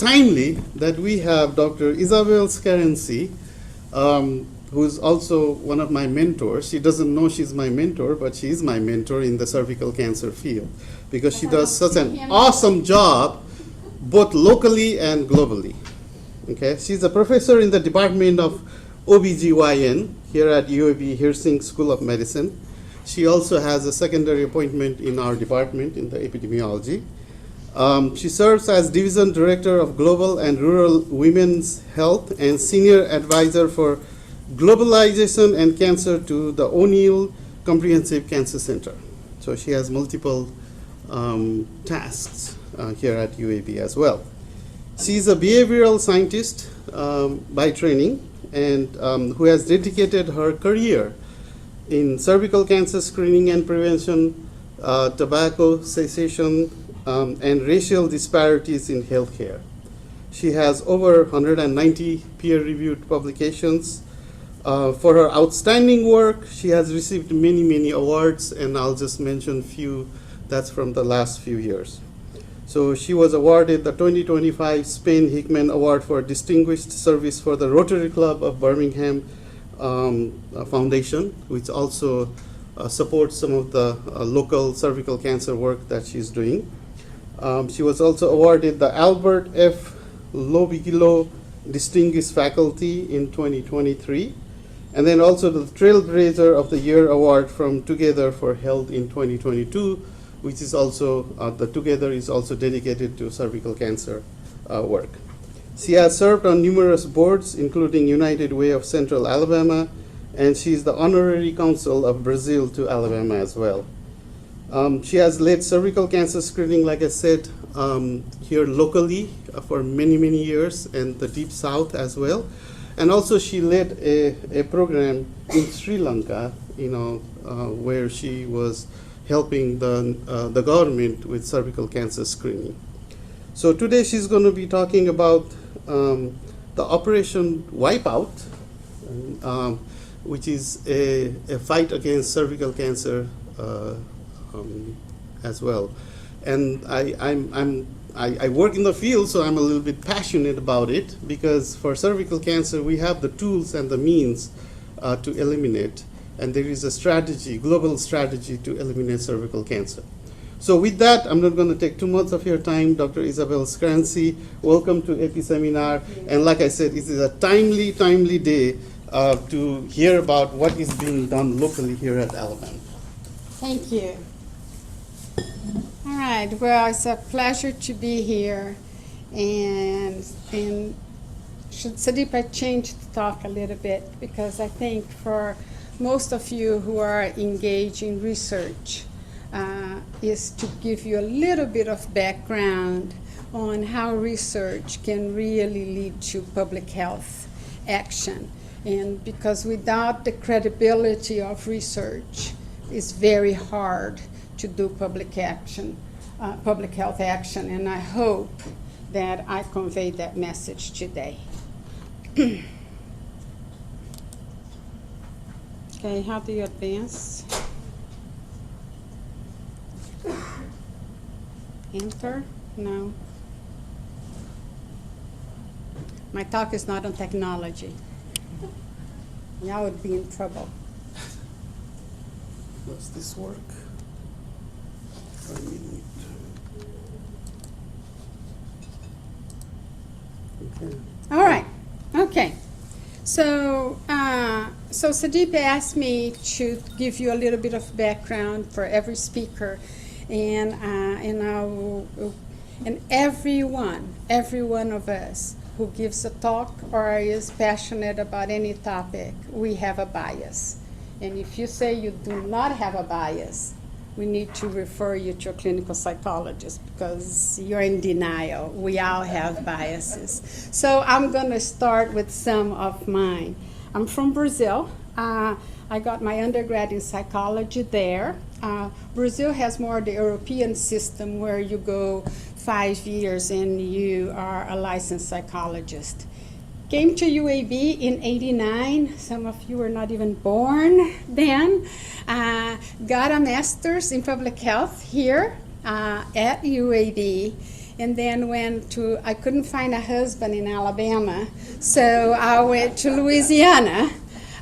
timely that we have Dr. Isabel Scarinci, who's also one of my mentors. She doesn't know she's my mentor, but she is my mentor in the cervical cancer field because she does such an awesome job both locally and globally. Okay, she's a professor in the Department of OBGYN here at UAB Hersing School of Medicine. She also has a secondary appointment in our department in the epidemiology. She serves as Division Director of Global and Rural Women's Health and Senior Advisor for Globalization and Cancer to the O'Neill Comprehensive Cancer Center. So she has multiple tasks here at UAB as well. She's a behavioral scientist by training and who has dedicated her career in cervical cancer screening and prevention, tobacco cessation, and racial disparities in healthcare. She has over 190 peer-reviewed publications. For her outstanding work, she has received many, many awards, and I'll just mention a few that's from the last few years. So she was awarded the 2025 Spain Hickman Award for Distinguished Service for the Rotary Club of Birmingham Foundation, which also supports some of the local cervical cancer work that she's doing. She was also awarded the Albert F. Lobigilo Distinguished Faculty in 2023, and then also the Trailblazer of the Year Award from Together for Health in 2022, which is also, the Together is also dedicated to cervical cancer work. She has served on numerous boards, including United Way of Central Alabama, and she is the Honorary Consul of Brazil to Alabama as well. She has led cervical cancer screening, like I said, here locally for many, many years, and the Deep South as well. And also she led a program in Sri Lanka, where she was helping the government with cervical cancer screening. So today she's going to be talking about the Operation Wipeout, which is a fight against cervical cancer as well. And I work in the field, so I'm a little bit passionate about it, because for cervical cancer we have the tools and the means to eliminate, and there is a strategy, global strategy to eliminate cervical cancer. So with that, I'm not going to take too much of your time. Dr. Isabel Scarinci, welcome to EPI Seminar. And like I said, it is a timely day to hear about what is being done locally here at Alabama. Thank you. All right, well, it's a pleasure to be here. And should Sadipa change the talk a little bit, because I think for most of you who are engaged in research, is to give you a little bit of background on how research can really lead to public health action. And because without the credibility of research, it's very hard to do public health action, and I hope that I convey that message today. Okay, how do you advance? Enter? No. My talk is not on technology. Y'all would be in trouble. Does this work? Okay. All right. Okay. So Sadipa asked me to give you a little bit of background for every speaker, and every one of us who gives a talk or is passionate about any topic, we have a bias. And if you say you do not have a bias, we need to refer you to a clinical psychologist, because you're in denial. We all have biases. So I'm going to start with some of mine. I'm from Brazil. I got my undergrad in psychology there. Brazil has more the European system where you go 5 years and you are a licensed psychologist. Came to UAB in '89. Some of you were not even born then. Got a master's in public health here at UAB. and then I couldn't find a husband in Alabama, so I went to Louisiana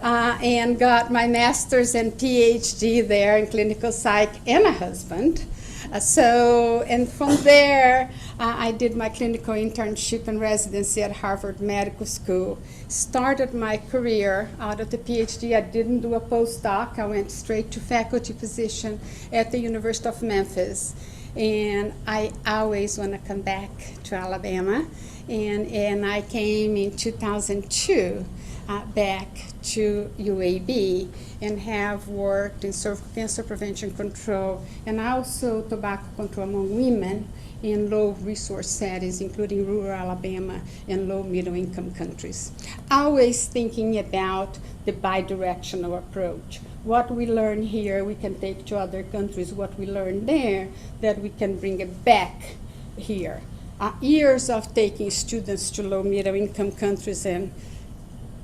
and got my master's and PhD there in clinical psych and a husband. And from there, I did my clinical internship and residency at Harvard Medical School. Started my career out of the PhD. I didn't do a postdoc. I went straight to faculty position at the University of Memphis. And I always want to come back to Alabama. And I came in 2002 back to UAB and have worked in cervical cancer prevention control and also tobacco control among women in low resource settings, including rural Alabama and low middle income countries. Always thinking about the bidirectional approach. What we learn here, we can take to other countries. What we learn there, that we can bring it back here. Years of taking students to low middle income countries, and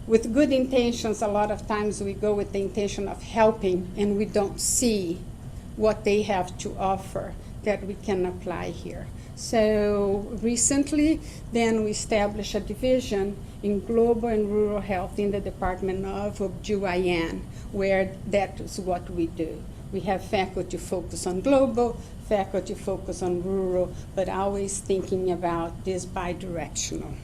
with good intentions, a lot of times we go with the intention of helping and we don't see what they have to offer that we can apply here. So recently, then we established a division in global and rural health in the Department of OBGYN, where that is what we do. We have faculty focus on global, faculty focus on rural, but always thinking about this bidirectional.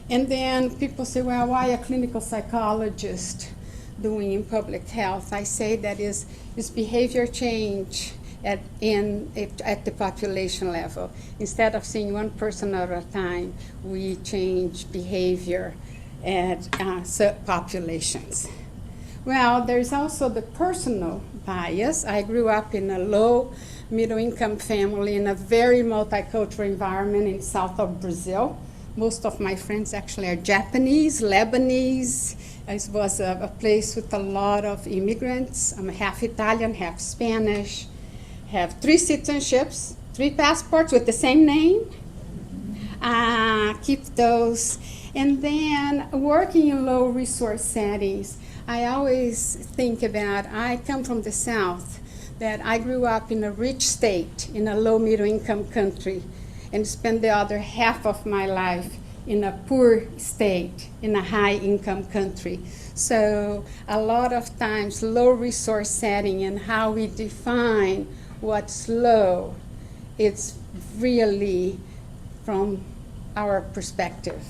And then people say, well, why a clinical psychologist doing in public health? I say that is behavior change at the population level. Instead of seeing one person at a time, we change behavior at populations. Well, there's also the personal bias. I grew up in a low middle income family in a very multicultural environment in south of Brazil. Most of my friends actually are Japanese, Lebanese. It was a place with a lot of immigrants. I'm half Italian, half Spanish. Have 3 citizenships, 3 passports with the same name. Keep those. And then working in low resource settings, I always think about, I come from the South, that I grew up in a rich state, in a low middle income country, and spend the other half of my life in a poor state, in a high-income country. So a lot of times, low resource setting and how we define what's low, it's really from our perspective.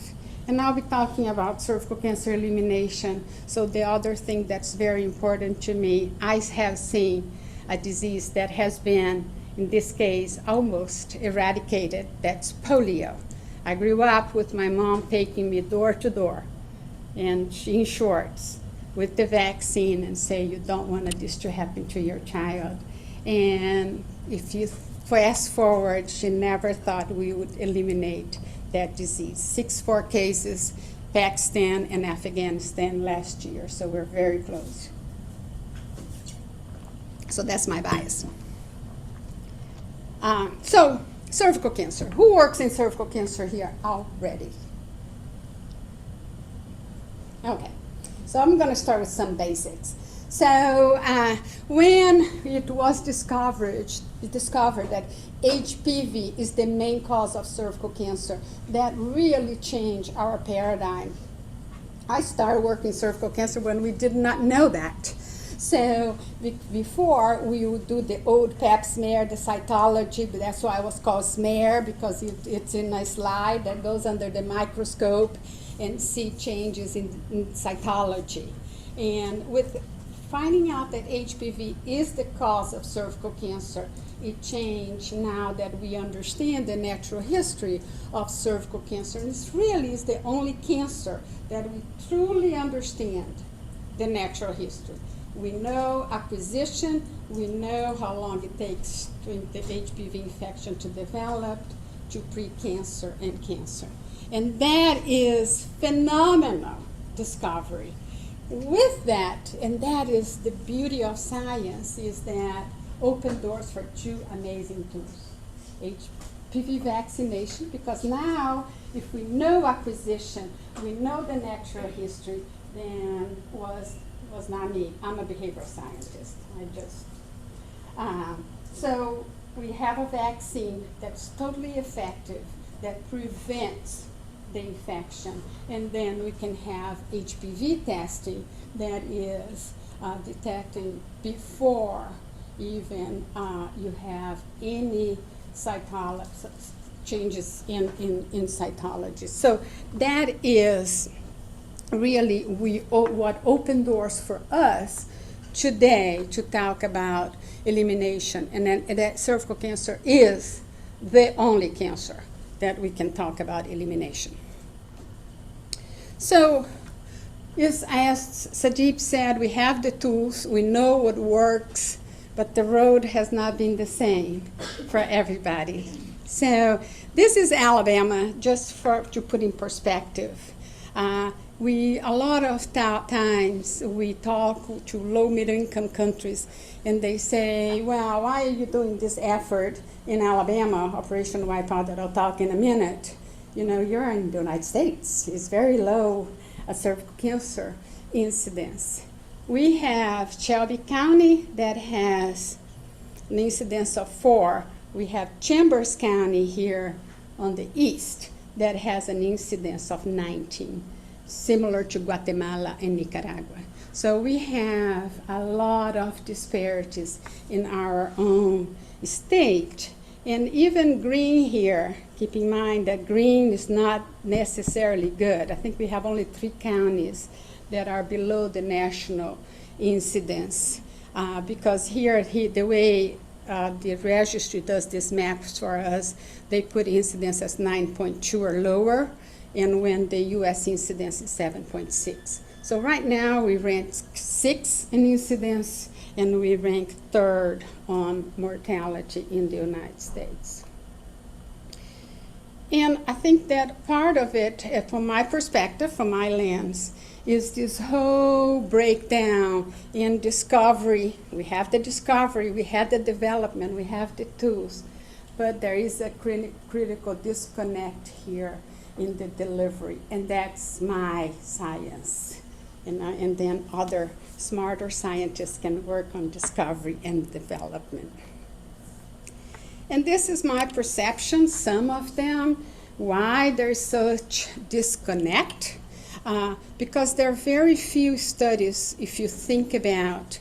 And I'll be talking about cervical cancer elimination. So the other thing that's very important to me, I have seen a disease that has been, in this case, almost eradicated. That's polio. I grew up with my mom taking me door to door and in shorts with the vaccine and say, you don't want this to happen to your child. And if you fast forward, she never thought we would eliminate that disease. 64 cases, Pakistan and Afghanistan last year, so we're very close. So that's my bias. So cervical cancer. Who works in cervical cancer here already? Okay, so I'm going to start with some basics. So when it was discovered that HPV is the main cause of cervical cancer, that really changed our paradigm. I started working cervical cancer when we did not know that. So before, we would do the old pap smear, the cytology, but that's why it was called smear, because it's in a slide that goes under the microscope and see changes in cytology. And with finding out that HPV is the cause of cervical cancer, it changed now that we understand the natural history of cervical cancer. And this really is the only cancer that we truly understand the natural history. We know acquisition, we know how long it takes for the HPV infection to develop, to pre-cancer and cancer. And that is phenomenal discovery. With that, and that is the beauty of science, is that open doors for 2 amazing tools. HPV vaccination, because now if we know acquisition, we know the natural history, then was not me. I'm a behavioral scientist. So we have a vaccine that's totally effective, that prevents the infection. And then we can have HPV testing that is detecting before even you have any changes in cytology. So that is really what opened doors for us today to talk about elimination. And then that cervical cancer is the only cancer that we can talk about elimination. So, yes, as Sajib said, we have the tools, we know what works, but the road has not been the same for everybody. So this is Alabama, just to put in perspective. A lot of times we talk to low middle income countries and they say, well, why are you doing this effort in Alabama, Operation Wipeout, that I'll talk in a minute? You know, you're in the United States. It's very low cervical cancer incidence. We have Shelby County that has an incidence of 4. We have Chambers County here on the east that has an incidence of 19, similar to Guatemala and Nicaragua. So we have a lot of disparities in our own state. And even green here, keep in mind that green is not necessarily good. I think we have only 3 counties that are below the national incidence. Because here, the way the registry does these maps for us, they put incidence as 9.2 or lower, and when the US incidence is 7.6. So right now we rank 6 in incidence, and we rank 3rd on mortality in the United States. And I think that part of it, from my perspective, from my lens, is this whole breakdown in discovery. We have the discovery, we have the development, we have the tools, but there is a critical disconnect here in the delivery, and that's my science. And then other smarter scientists can work on discovery and development. And this is my perception, some of them, why there's such disconnect. Because there are very few studies, if you think about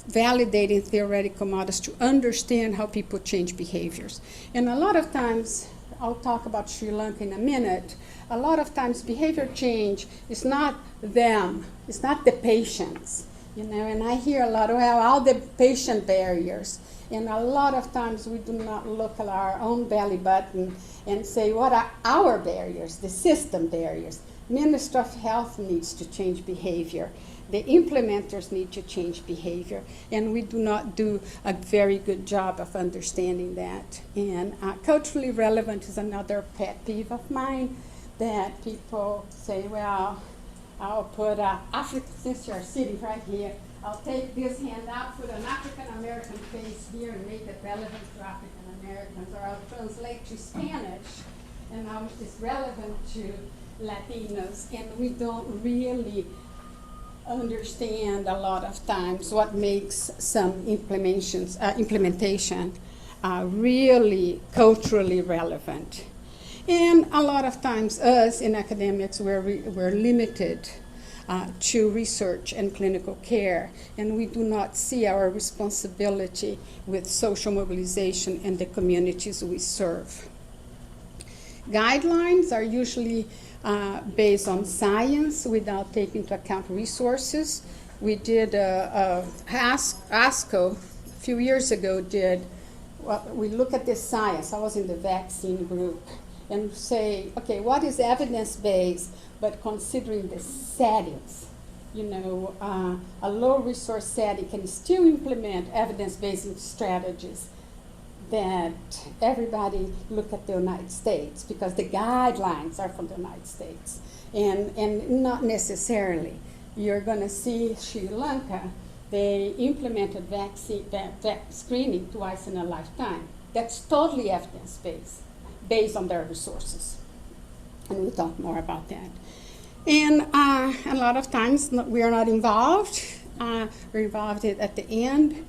validating theoretical models to understand how people change behaviors. And a lot of times, I'll talk about Sri Lanka in a minute, a lot of times behavior change is not them, it's not the patients. You know, and I hear a lot, well, all the patient barriers. And a lot of times we do not look at our own belly button and say, what are our barriers, the system barriers? Minister of Health needs to change behavior. The implementers need to change behavior. And we do not do a very good job of understanding that. And culturally relevant is another pet peeve of mine, that people say, well, I'll put Africa, since you're sitting right here, I'll take this hand out, put an African-American face here and make it relevant to African-Americans, or I'll translate to Spanish, and it's relevant to Latinos, and we don't really understand a lot of times what makes some implementation really culturally relevant. And a lot of times us in academics, we're limited to research and clinical care, and we do not see our responsibility with social mobilization and the communities we serve. Guidelines are usually based on science without taking into account resources. We did ASCO a few years ago we look at the science. I was in the vaccine group, and say, okay, what is evidence-based, but considering the settings? You know, a low-resource setting can still implement evidence-based strategies. That everybody look at the United States, because the guidelines are from the United States. And not necessarily. You're going to see Sri Lanka, they implemented vaccine screening twice in a lifetime. That's totally evidence-based, based on their resources. And we'll talk more about that. And a lot of times we are not involved. We're involved at the end.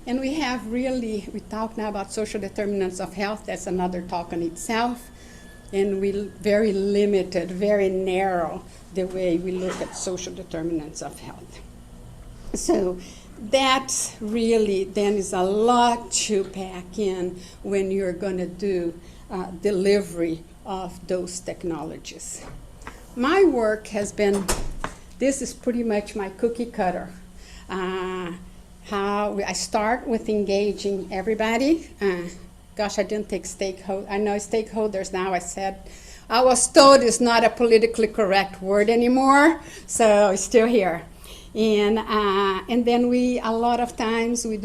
And we have really, we talk now about social determinants of health. That's another talk on itself. And we very limited, very narrow the way we look at social determinants of health. So that really then is a lot to pack in when you're going to do delivery of those technologies. My work has been, this is pretty much my cookie cutter. How I start with engaging everybody. Gosh, I didn't take stakeholders. I know stakeholders now. I was told it's not a politically correct word anymore, so it's still here. And then a lot of times we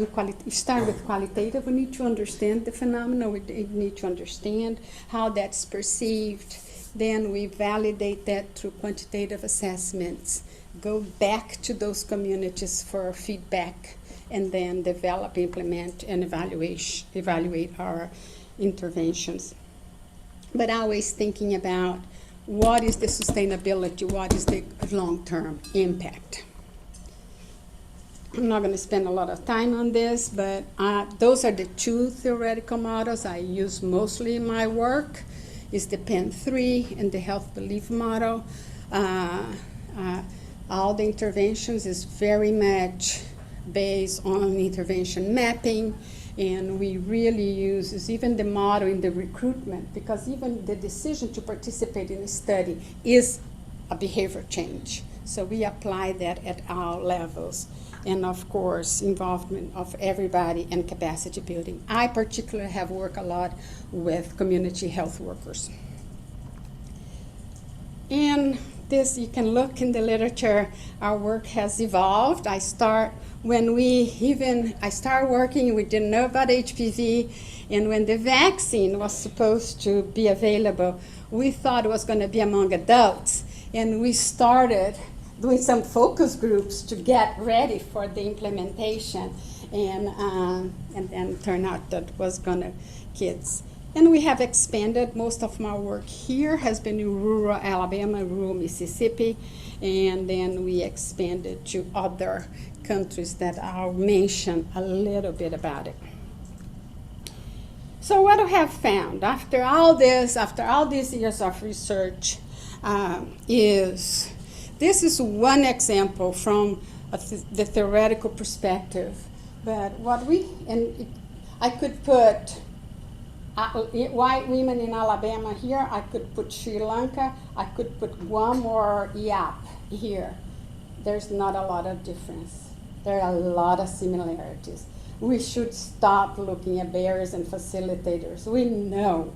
start with qualitative. We need to understand the phenomena. We need to understand how that's perceived. Then we validate that through quantitative assessments. Go back to those communities for feedback, and then develop, implement, and evaluate our interventions. But always thinking about what is the sustainability, what is the long-term impact. I'm not going to spend a lot of time on this, but those are the two theoretical models I use mostly in my work. Is the PEN3 and the health belief model. All the interventions is very much based on intervention mapping, and we really use even the model in the recruitment, because even the decision to participate in a study is a behavior change. So we apply that at all levels, and of course involvement of everybody and capacity building. I particularly have worked a lot with community health workers. And this, you can look in the literature, our work has evolved. I started working, we didn't know about HPV, and when the vaccine was supposed to be available, we thought it was going to be among adults, and we started doing some focus groups to get ready for the implementation, and then turned out that was going to kids. And we have expanded. Most of my work here has been in rural Alabama, rural Mississippi, and then we expanded to other countries that I'll mention a little bit about it. So what I have found after all these years of research is, this is one example from the theoretical perspective, but I could put white women in Alabama here, I could put Sri Lanka, I could put Guam or Yap here. There's not a lot of difference. There are a lot of similarities. We should stop looking at barriers and facilitators. We know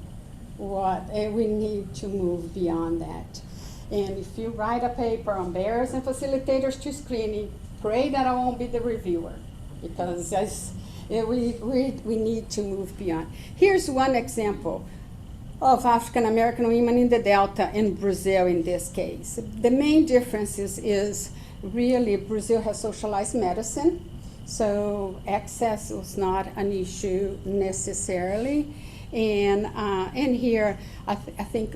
we need to move beyond that. And if you write a paper on barriers and facilitators to screening, pray that I won't be the reviewer, because we need to move beyond. Here's one example of African American women in the Delta in Brazil in this case. The main difference is really Brazil has socialized medicine, so access was not an issue necessarily. And here, I think,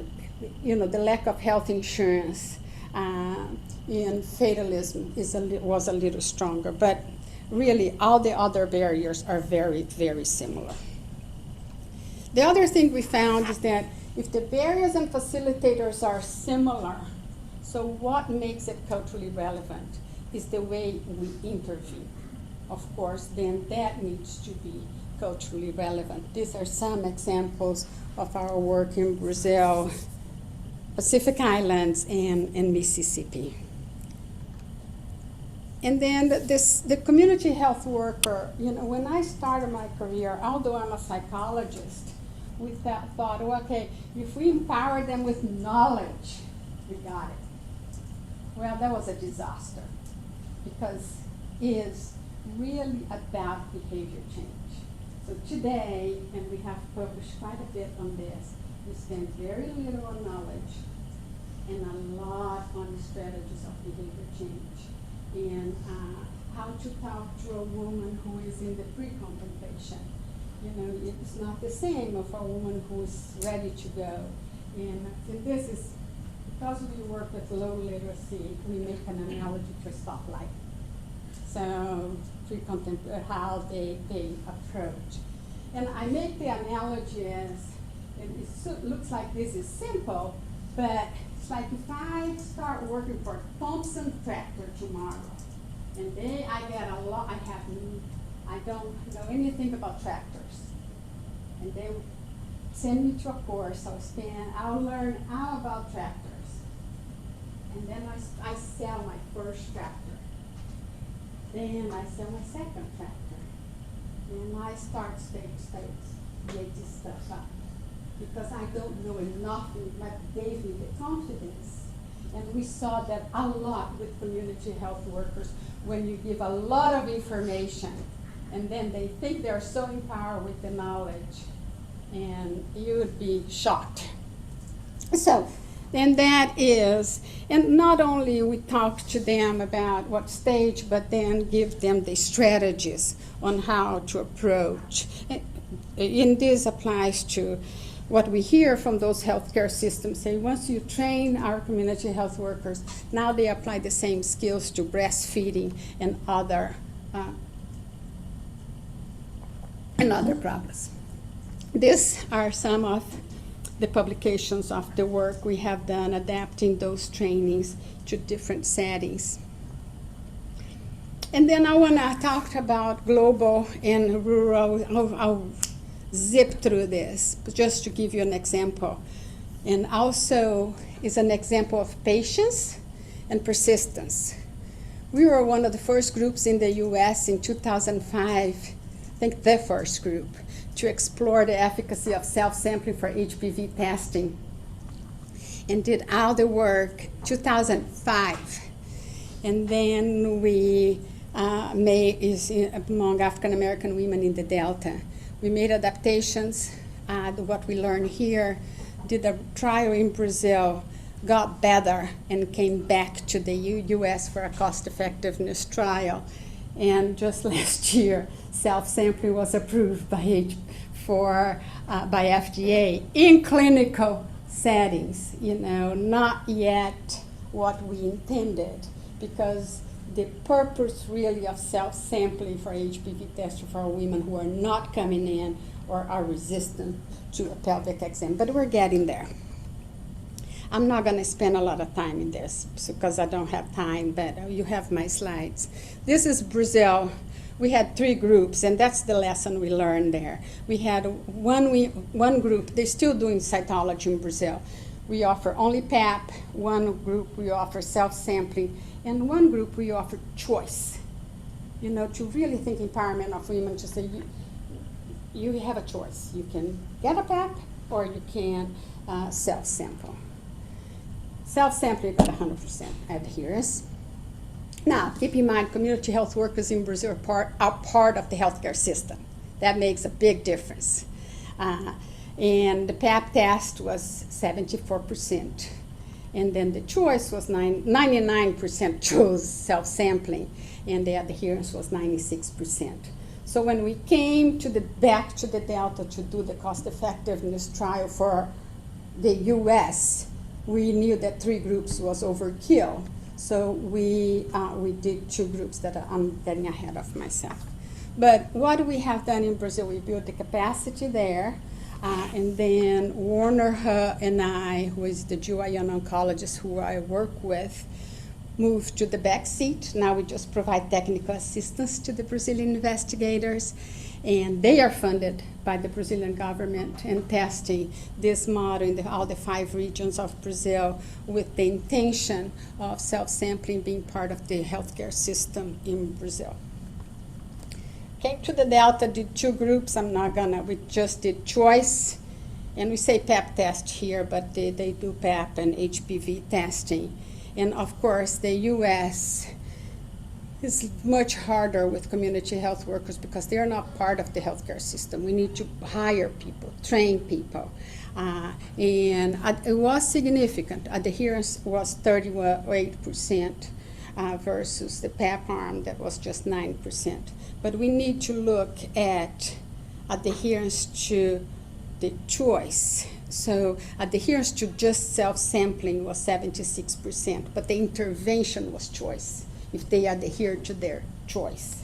the lack of health insurance and fatalism was a little stronger, but really all the other barriers are very, very similar. The other thing we found is that if the barriers and facilitators are similar, so what makes it culturally relevant is the way we intervene. Of course, then that needs to be culturally relevant. These are some examples of our work in Brazil, Pacific Islands, and Mississippi. And then the community health worker, when I started my career, although I'm a psychologist, we thought, okay, if we empower them with knowledge, we got it. Well, that was a disaster, because it is really about behavior change. So today, and we have published quite a bit on this, we spend very little on knowledge and a lot on strategies of behavior change. And how to talk to a woman who is in the pre-contemplation. It's not the same of a woman who is ready to go. And this is, because we work with low literacy, we make an analogy to a stoplight. So how they approach. And I make the analogy as, looks like this is simple, but it's like if I start working for Thompson Tractor tomorrow, and I don't know anything about tractors, and they send me to a course, I'll learn all about tractors, and then I sell my first tractor, then I sell my second tractor, and I start making stuff up, because I don't know enough, that gave me the confidence. And we saw that a lot with community health workers, when you give a lot of information, and then they think they're so empowered with the knowledge, and you would be shocked. So, and that is, and not only we talk to them about what stage, but then give them the strategies on how to approach. And this applies to what we hear from those healthcare systems. Say, once you train our community health workers, now they apply the same skills to breastfeeding and other problems. These are some of the publications of the work we have done adapting those trainings to different settings. And then I want to talk about global and rural. I'll zip through this, but just to give you an example. And also is an example of patience and persistence. We were one of the first groups in the US in 2005, I think the first group, to explore the efficacy of self-sampling for HPV testing, and did all the work 2005. And then we among African American women in the Delta. We made adaptations, what we learned here, did a trial in Brazil, got better, and came back to the US for a cost-effectiveness trial. And just last year, self-sampling was approved by FDA in clinical settings, not yet what we intended, because the purpose really of self-sampling for HPV testing for women who are not coming in or are resistant to a pelvic exam, but we're getting there. I'm not going to spend a lot of time in this because I don't have time, but you have my slides. This is Brazil. We had 3 groups, and that's the lesson we learned there. We had one group, they're still doing cytology in Brazil. We offer only PAP, one group we offer self-sampling, and one group we offer choice. To really think empowerment of women, to say you have a choice. You can get a PAP or you can self-sample. Self-sampling got 100% adherence. Now, keep in mind, community health workers in Brazil are part of the healthcare system. That makes a big difference. And the PAP test was 74%. And then the choice was 99% chose self-sampling, and the adherence was 96%. So when we came back to the Delta to do the cost-effectiveness trial for the US, we knew that 3 groups was overkill. So we did 2 groups that I'm getting ahead of myself. But what we have done in Brazil, we built the capacity there. And then Warner and I, who is the GYN oncologist who I work with, moved to the back seat. Now we just provide technical assistance to the Brazilian investigators, and they are funded by the Brazilian government and testing this model in all the 5 regions of Brazil with the intention of self-sampling being part of the healthcare system in Brazil. Came to the Delta, did 2 groups. We just did choice, and we say PAP test here, but they do PAP and HPV testing. And of course, the US is much harder with community health workers because they're not part of the healthcare system. We need to hire people, train people. And it was significant. Adherence was 38%. Versus the PAP arm that was just 9%. But we need to look at adherence to the choice. So adherence to just self-sampling was 76%, but the intervention was choice. if they adhere to their choice.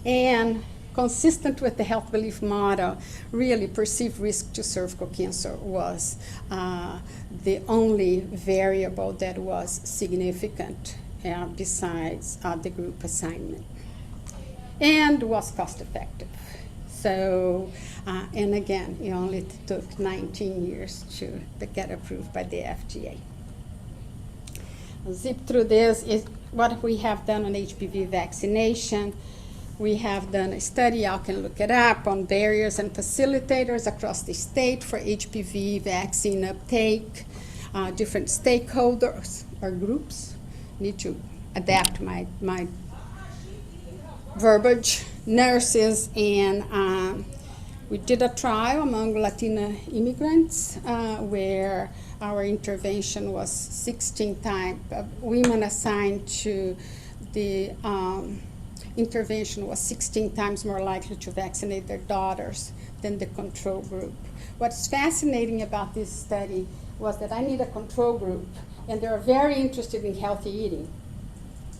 And consistent with the health belief model, really perceived risk to cervical cancer was the only variable that was significant besides the group assignment, and was cost effective. So, and again, it only took 19 years to get approved by the FDA. Zip through this is what we have done on HPV vaccination. We have done a study, y'all can look it up, on barriers and facilitators across the state for HPV vaccine uptake. Different stakeholders or groups. Need to adapt my verbiage. Nurses, and we did a trial among Latina immigrants where our intervention was 16 times, women assigned to the intervention was 16 times more likely to vaccinate their daughters than the control group. What's fascinating about this study was that I need a control group, and they're very interested in healthy eating.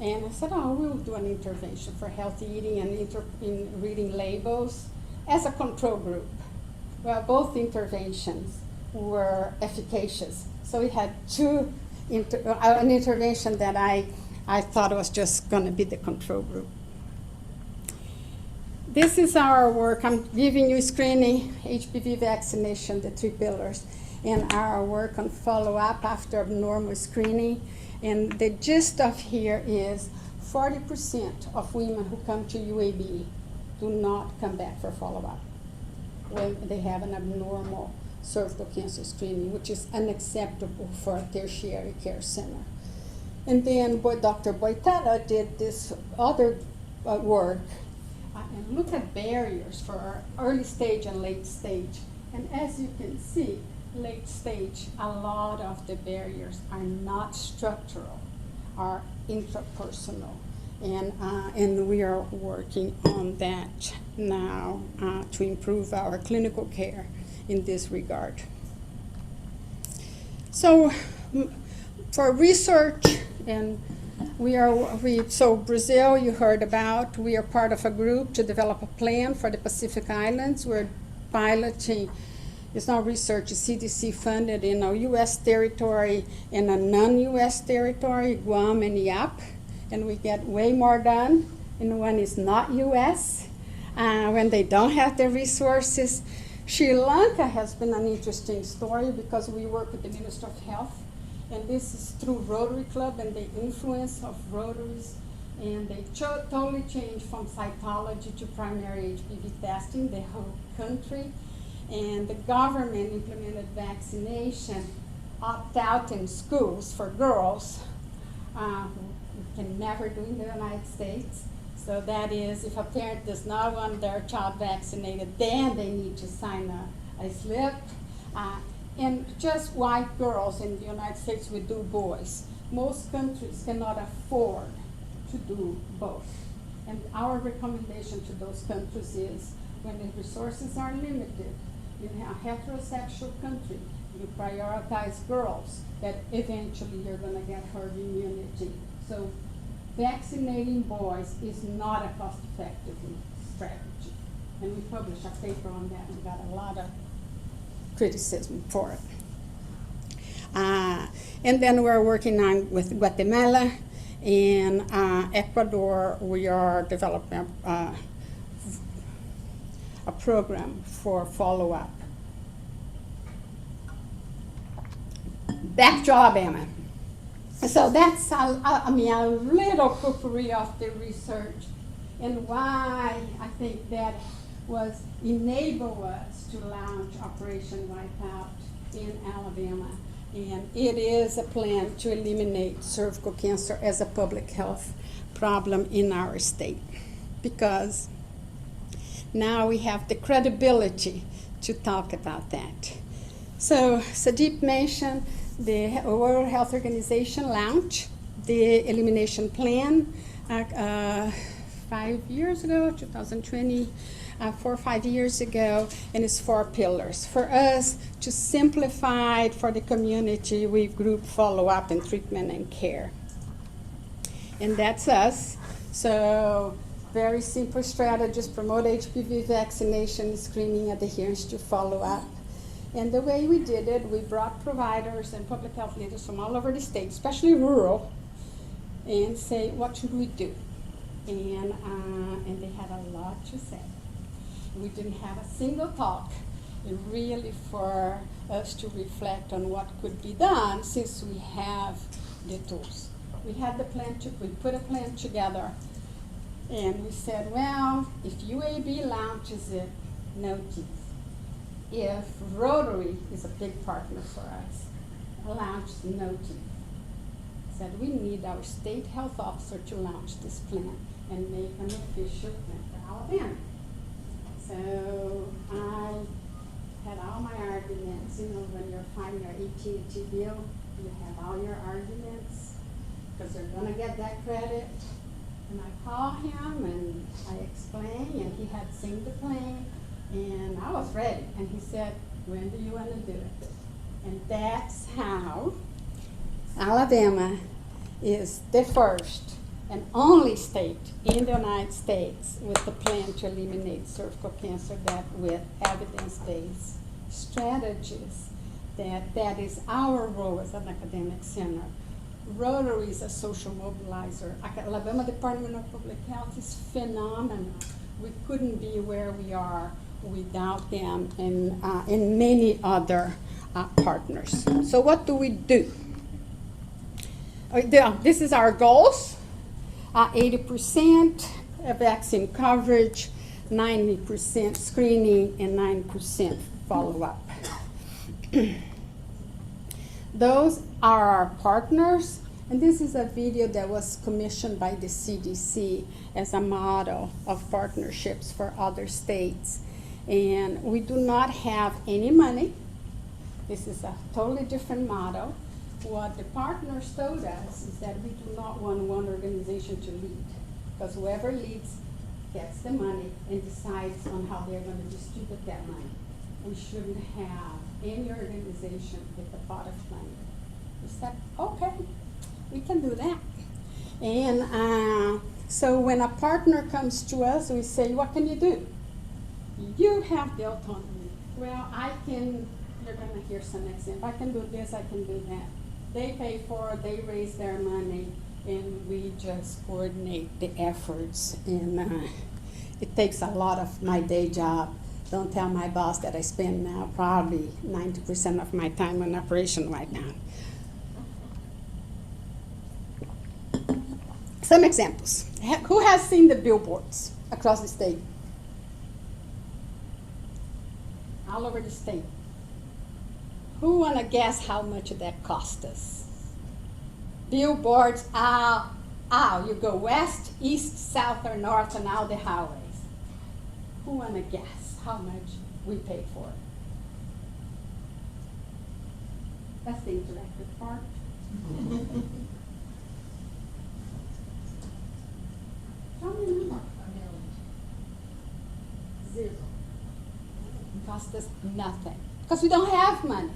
And I said, oh, we'll do an intervention for healthy eating and in reading labels as a control group. Well, both interventions were efficacious. So we had an intervention that I thought was just going to be the control group. This is our work. I'm giving you screening, HPV vaccination, the 3 pillars, and our work on follow-up after abnormal screening. And the gist of here is 40% of women who come to UAB do not come back for follow-up when they have an abnormal cervical cancer screening, which is unacceptable for a tertiary care center. And then Dr. Boitella did this other work and look at barriers for our early stage and late stage. And as you can see, late stage, a lot of the barriers are not structural, are intrapersonal. And we are working on that now to improve our clinical care in this regard. So for research, and so Brazil, you heard about, we are part of a group to develop a plan for the Pacific Islands. We're piloting. It's not research, it's CDC funded in a U.S. territory and a non-U.S. territory, Guam and Yap, and we get way more done in when it's not U.S., when they don't have the resources. Sri Lanka has been an interesting story because we work with the Minister of Health, and this is through Rotary Club and the influence of Rotaries, and they totally changed from cytology to primary HPV testing, the whole country. And the government implemented vaccination opt-out in schools for girls, who can never do in the United States. So that is, if a parent does not want their child vaccinated, then they need to sign a slip. And just white girls in the United States, we do boys. Most countries cannot afford to do both. And our recommendation to those countries is, when the resources are limited, in a heterosexual country, you prioritize girls, that eventually you're going to get herd immunity. So vaccinating boys is not a cost-effective strategy. And we published a paper on that and got a lot of criticism for it. And then we're working on with Guatemala. In Ecuador, we are developing a program for follow-up. Back to Alabama. So that's, a little potpourri of the research and why I think that was enable us to launch Operation Wipeout in Alabama. And it is a plan to eliminate cervical cancer as a public health problem in our state, because now we have the credibility to talk about that. So Sadeep mentioned the World Health Organization launched the elimination plan 5 years ago, 2020, 4 or 5 years ago, and it's 4 pillars. For us to simplify it for the community, we've grouped follow-up and treatment and care. And that's us. So very simple strategies: promote HPV vaccination, screening, adherence to follow-up. And the way we did it, we brought providers and public health leaders from all over the state, especially rural, and say, what should we do? And they had a lot to say. We didn't have a single talk, really for us to reflect on what could be done since we have the tools. We had the plan, we put a plan together, and we said, well, if UAB launches it, no teeth. If Rotary is a big partner for us, launch no teeth. Said we need our state health officer to launch this plan and make an official plan for Alabama. So I had all my arguments. You know, when you're fighting your AT&T bill, you have all your arguments because they're going to get that credit. And I called him and I explained, and he had seen the plan, and I was ready. And he said, when do you want to do it? And that's how Alabama is the first and only state in the United States with the plan to eliminate cervical cancer, that with evidence-based strategies, that is our role as an academic center. Rotary is a social mobilizer. Alabama Department of Public Health is phenomenal. We couldn't be where we are without them and many other partners. So what do we do? This is our goals. 80% vaccine coverage, 90% screening, and 9% follow-up. Those are our partners, and this is a video that was commissioned by the CDC as a model of partnerships for other states. And we do not have any money. This is a totally different model. What the partners told us is that we do not want one organization to lead, because whoever leads gets the money and decides on how they're going to distribute that money. We shouldn't have any organization with a pot of money. We said, okay, we can do that. And so when a partner comes to us, we say, what can you do? You have the autonomy. Well, you're going to hear some examples. I can do this, I can do that. They pay for it, they raise their money, and we just coordinate the efforts. And it takes a lot of my day job. Don't tell my boss that I spend now probably 90% of my time on operation right now. Some examples. Who has seen the billboards across the state? All over the state. Who want to guess how much that cost us? Billboards, you go west, east, south, or north on all the highways. Who want to guess how much we pay for it? That's the interactive part. Tell me a number. Zero. It cost us nothing because we don't have money.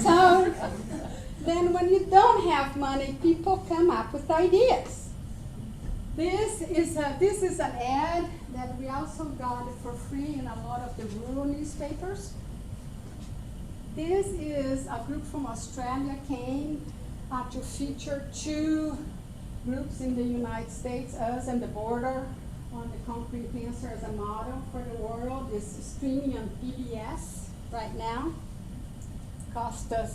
So then when you don't have money, people come up with ideas. This is an ad that we also got for free in a lot of the rural newspapers. This is a group from Australia came to feature two groups in the United States, us and the border, on the concrete cancer as a model for the world. Is streaming on PBS right now. Cost us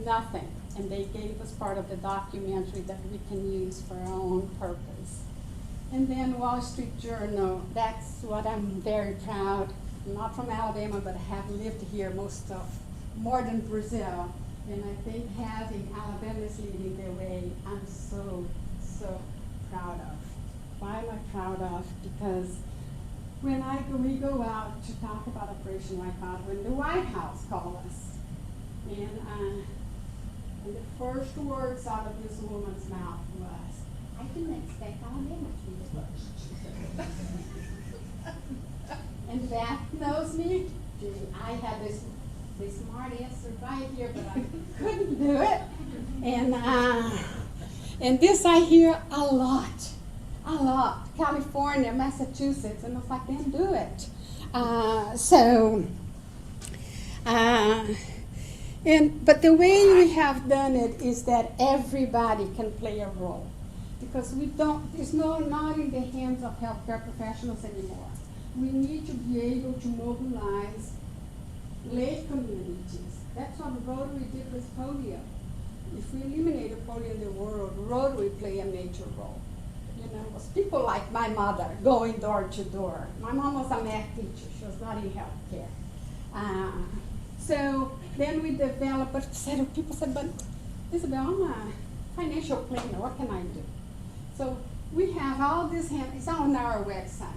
nothing, and they gave us part of the documentary that we can use for our own purpose. And then Wall Street Journal, that's what I'm very proud. I'm not from Alabama, but I have lived here more than Brazil. And I think having Alabama's leading the way, I'm so, so proud of. Why am I proud of? Because when we go out to talk about Operation Wipeout, when the White House called us, and the first words out of this woman's mouth was, I didn't expect Alabama to be the first. And Beth knows me. I had this smart answer right here, but I couldn't do it. And this I hear a lot. California, Massachusetts, and it's like, then do it. But the way we have done it is that everybody can play a role, because it's not in the hands of healthcare professionals anymore. We need to be able to mobilize lay communities. That's what Rotary did with polio. If we eliminated polio in the world, Rotary play a major role. You know, it was people like my mother going door to door. My mom was a math teacher. She was not in healthcare. So then we developed, but people said, but Isabel, I'm a financial planner. What can I do? So we have all this, it's on our website.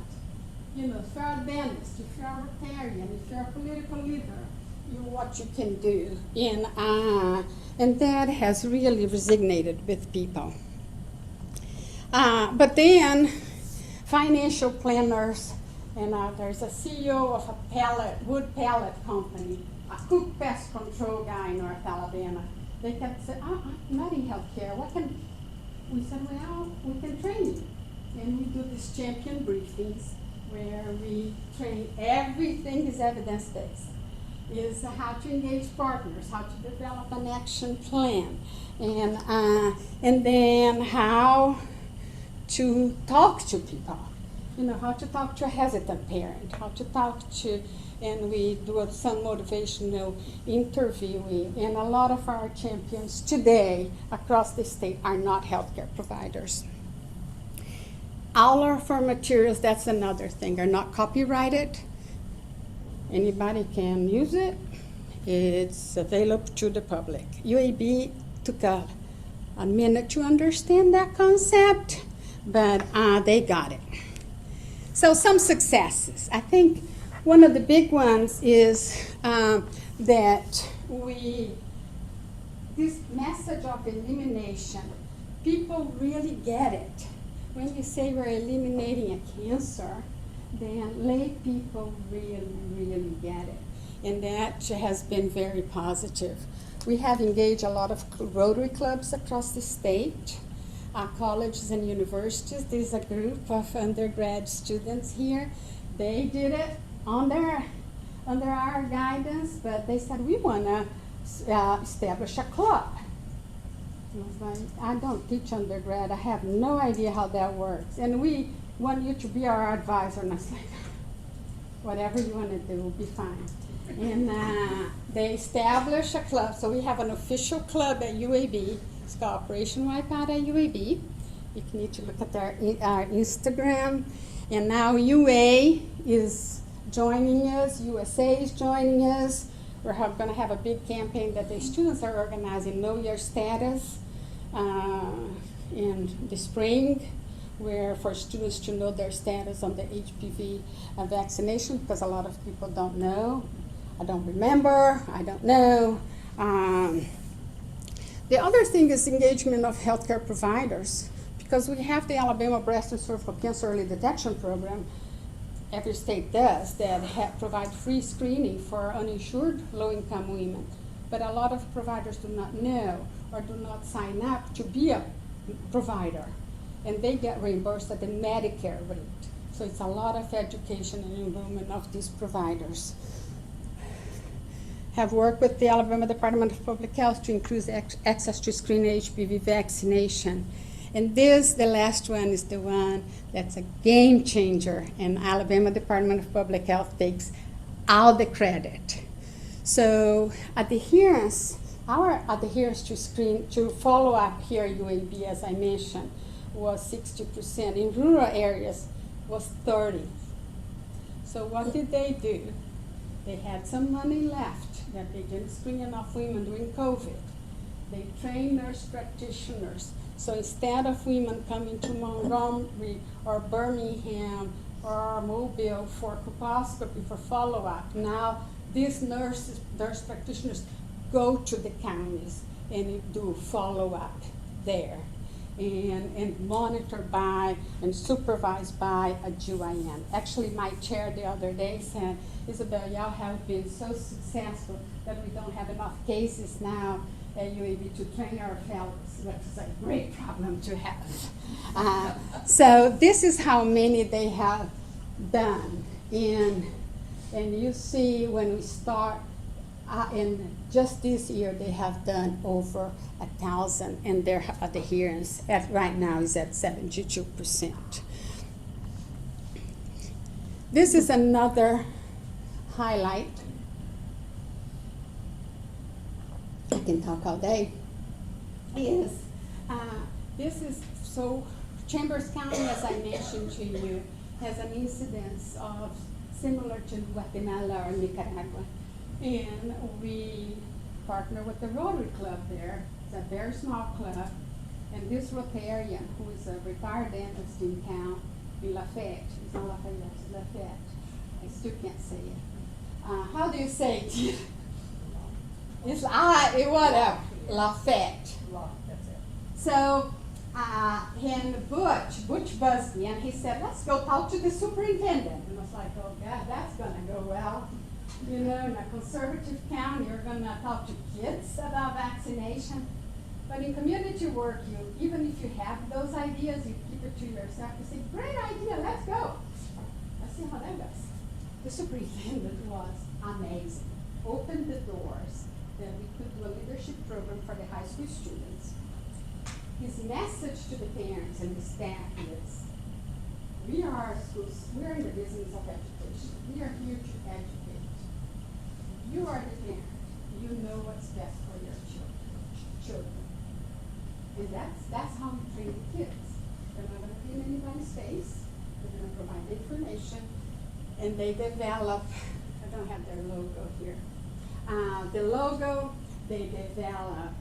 You know, if you're a dentist, if you're a Rotarian, if you're a political leader, what you can do. And that has really resonated with people. But then financial planners, and there's a CEO of a wood pellet company, a cook pest control guy in North Alabama. They kept saying, I'm not in healthcare. We said, well, we can train you. And we do these champion briefings where we train, everything is evidence-based. Is how to engage partners, how to develop an action plan, and then how to talk to people. You know, how to talk to a hesitant parent, how to talk to, and we do some motivational interviewing. And a lot of our champions today across the state are not healthcare providers. All of our materials, that's another thing, are not copyrighted. Anybody can use it. It's available to the public. UAB took a minute to understand that concept, but they got it. So some successes. I think one of the big ones is that this message of elimination, people really get it. When you say we're eliminating a cancer, then lay people really get it. And that has been very positive. We have engaged a lot of Rotary clubs across the state, colleges and universities. There's a group of undergrad students here. They did it under our guidance, but they said, we want to establish a club. I was like, I don't teach undergrad. I have no idea how that works. And we want you to be our advisor. And I was like, whatever you want to do will be fine. And they established a club. So we have an official club at UAB. It's called Operation Wipeout at UAB. You need to look at our Instagram. And now UA is joining us. USA is joining us. We're going to have a big campaign that the students are organizing, Know Your Status, in the spring, where for students to know their status on the HPV vaccination, because a lot of people don't know. I don't remember, I don't know. The other thing is engagement of healthcare providers, because we have the Alabama Breast and Cervical Cancer Early Detection Program. Every state does that provide free screening for uninsured low-income women. But a lot of providers do not know or do not sign up to be a provider. And they get reimbursed at the Medicare rate. So it's a lot of education and enrollment of these providers. Have worked with the Alabama Department of Public Health to increase access to screening HPV vaccination. And this, the last one, is the one that's a game changer, and Alabama Department of Public Health takes all the credit. So adherence, our adherence to follow up here at UAB, as I mentioned, was 60%. In rural areas, was 30%. So what did they do? They had some money left that they didn't screen enough women during COVID. They trained nurse practitioners. So instead of women coming to Montgomery or Birmingham or Mobile for colposcopy for follow-up, now these nurse practitioners go to the counties and do follow-up there and monitored by and supervised by a GYN. Actually, my chair the other day said, Isabel, y'all have been so successful that we don't have enough cases now at UAB to train our fellows, which is a great problem to have. So this is how many they have done. And you see when we start, in just this year, they have done over 1,000, and their adherence right now is at 72%. This is another highlight. I can talk all day. This is so Chambers County, as I mentioned to you, has an incidence of similar to Guatemala or Nicaragua. And we partner with the Rotary Club there. It's a very small club. And this Rotarian, who is a retired dentist in town, in Lafayette, it's not Lafayette, it's Lafayette. I still can't say it. How do you say it? It's whatever, Lafayette. So, and Butch Busby, and he said, let's go talk to the superintendent. And I was like, oh God, that's gonna go well. You know, in a conservative town, you're gonna talk to kids about vaccination. But in community work, even if you have those ideas, you keep it to yourself. You say, great idea, let's go. Let's see how that goes. The superintendent was amazing. Opened the doors that we could do a leadership program for the high school students. His message to the parents and the staff is, we are schools, we're in the business of education. We are here to educate. You are the parent. You know what's best for your children. And that's how we train the kids. They're not going to be in anybody's face. They're going to provide information. And they develop, I don't have their logo here. The logo, they develop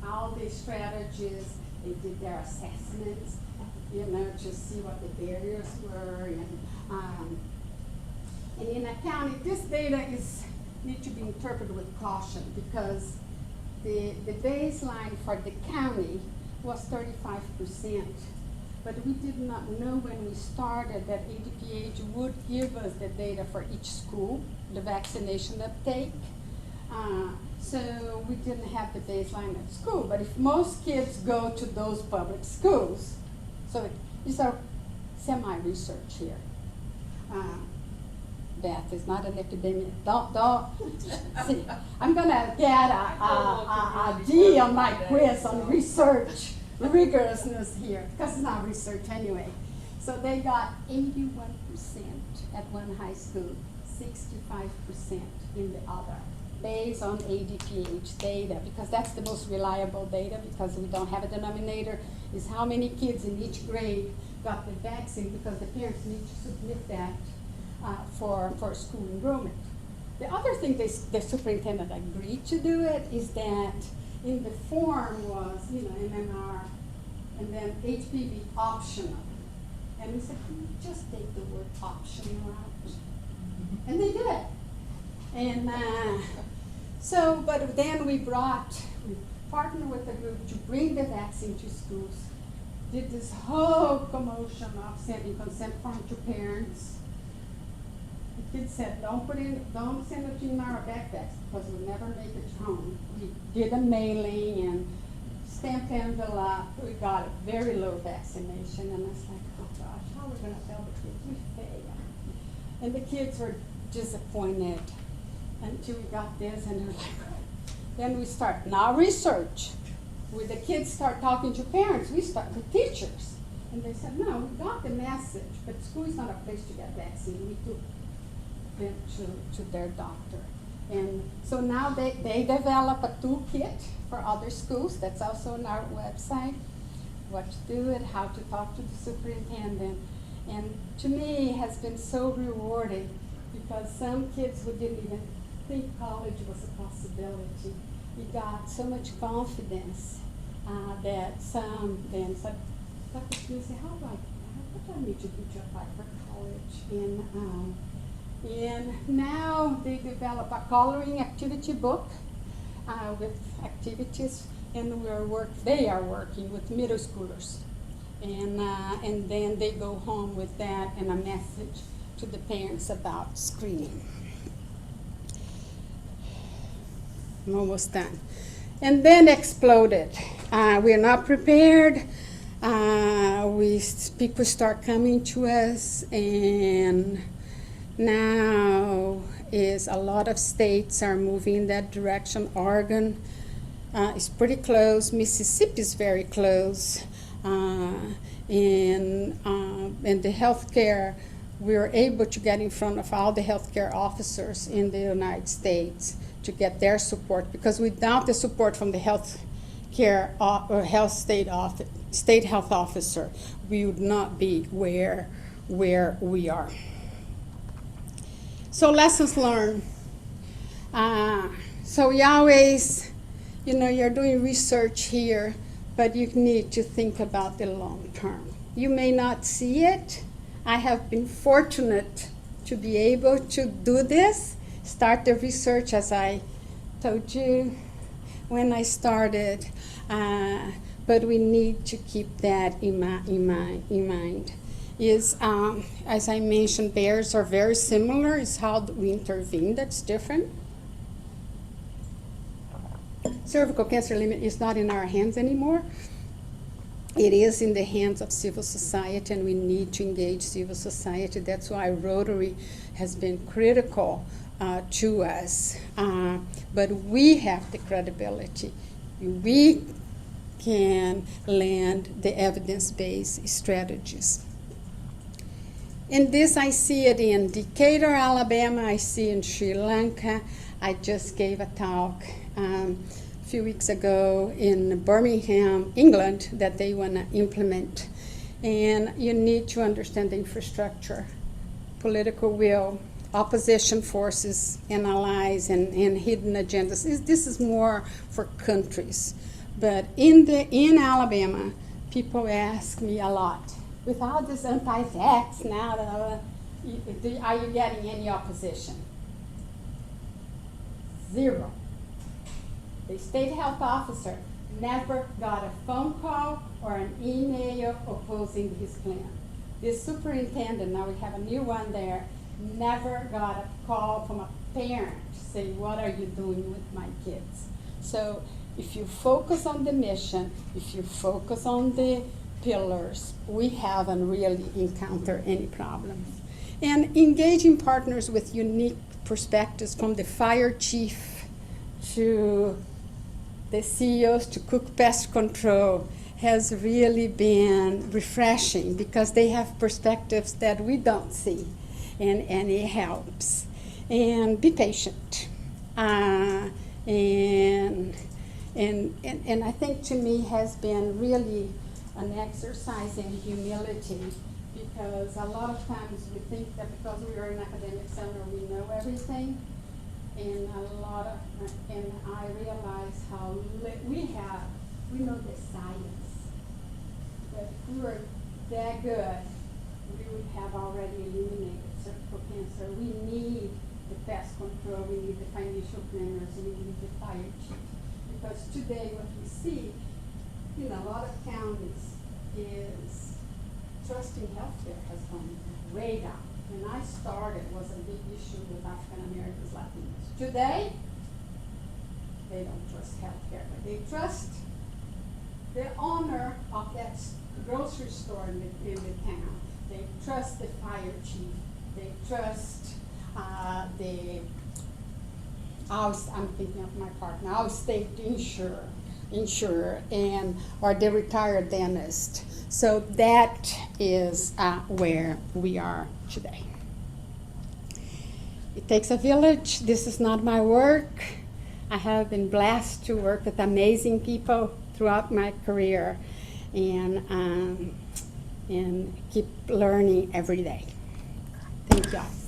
all these strategies. They did their assessments, you know, to see what the barriers were. And in a county, this data needs to be interpreted with caution because the baseline for the county was 35%. But we did not know when we started that ADPH would give us the data for each school, the vaccination uptake. So we didn't have the baseline at school. But if most kids go to those public schools, so it's a semi-research here. Beth is not an epidemiologist. Don't. See, I'm gonna get a D on my quiz on research rigorousness here, because it's not research anyway. So they got 81% at one high school, 65% in the other, based on ADPH data, because that's the most reliable data, because we don't have a denominator, is how many kids in each grade got the vaccine, because the parents need to submit that for school enrollment. The other thing the superintendent agreed to do it is that in the form was, MMR, and then HPV optional. And we said, can you just take the word optional out? And they did. And but then we partnered with a group to bring the vaccine to schools, did this whole commotion of sending consent form to parents. The kids said, don't send it in our backpacks because we'll never make it home. We did a mailing and stamped envelope. We got a very low vaccination, and I was like, oh gosh, how are we going to tell the kids we failed? And the kids were disappointed until we got this, and they're like, then we start now research. With the kids start talking to parents, we start with teachers. And they said, no, we got the message, but school is not a place to get vaccine. We took them to their doctor. And so now they develop a toolkit for other schools. That's also on our website, what to do it, how to talk to the superintendent. And to me, it has been so rewarding because some kids who didn't even think college was a possibility, we got so much confidence that some then said, Dr. Scarinci, what do I need to do to apply for college? And now they develop a coloring activity book with activities, and they are working with middle schoolers. And then they go home with that and a message to the parents about screening. I'm almost done. and then exploded. We're not prepared. People start coming to us, and now is a lot of states are moving in that direction. Oregon is pretty close. Mississippi is very close. And the healthcare, we were able to get in front of all the healthcare officers in the United States to get their support, because without the support from the healthcare or state health officer, we would not be where we are. So lessons learned. So we always, you're doing research here, but you need to think about the long term. You may not see it. I have been fortunate to be able to do this, start the research, as I told you when I started, but we need to keep that in mind. As I mentioned, bears are very similar. It's how we intervene that's different. Cervical cancer limit is not in our hands anymore. It is in the hands of civil society, and we need to engage civil society. That's why Rotary has been critical to us. But we have the credibility. We can land the evidence-based strategies. In this, I see it in Decatur, Alabama. I see in Sri Lanka. I just gave a talk a few weeks ago in Birmingham, England, that they want to implement. And you need to understand the infrastructure, political will, opposition forces, and allies, and hidden agendas. This is more for countries. But in Alabama, people ask me a lot, with all this anti-vax now, are you getting any opposition? Zero. The state health officer never got a phone call or an email opposing his plan. This superintendent, now we have a new one there, never got a call from a parent saying, what are you doing with my kids? So if you focus on the mission, if you focus on the pillars, we haven't really encountered any problems. And engaging partners with unique perspectives, from the fire chief to the CEOs to cook pest control, has really been refreshing, because they have perspectives that we don't see, and it helps. And be patient. And I think, to me, has been really an exercise in humility, because a lot of times we think that because we are an academic center we know everything, and I realize how we know the science, but if we were that good, we would have already eliminated cervical cancer. We need the pest control, we need the financial planners, we need the fire chief, because today what we see in a lot of counties is trusting healthcare has gone way down. When I started, was a big issue with African Americans, Latinos. Today, they don't trust healthcare, but they trust the owner of that grocery store in the town. They trust the fire chief. They trust I'm thinking of my partner, our state insurer, and or the retired dentist. So that is where we are today. It takes a village. This is not my work. I have been blessed to work with amazing people throughout my career, and keep learning every day. Thank you.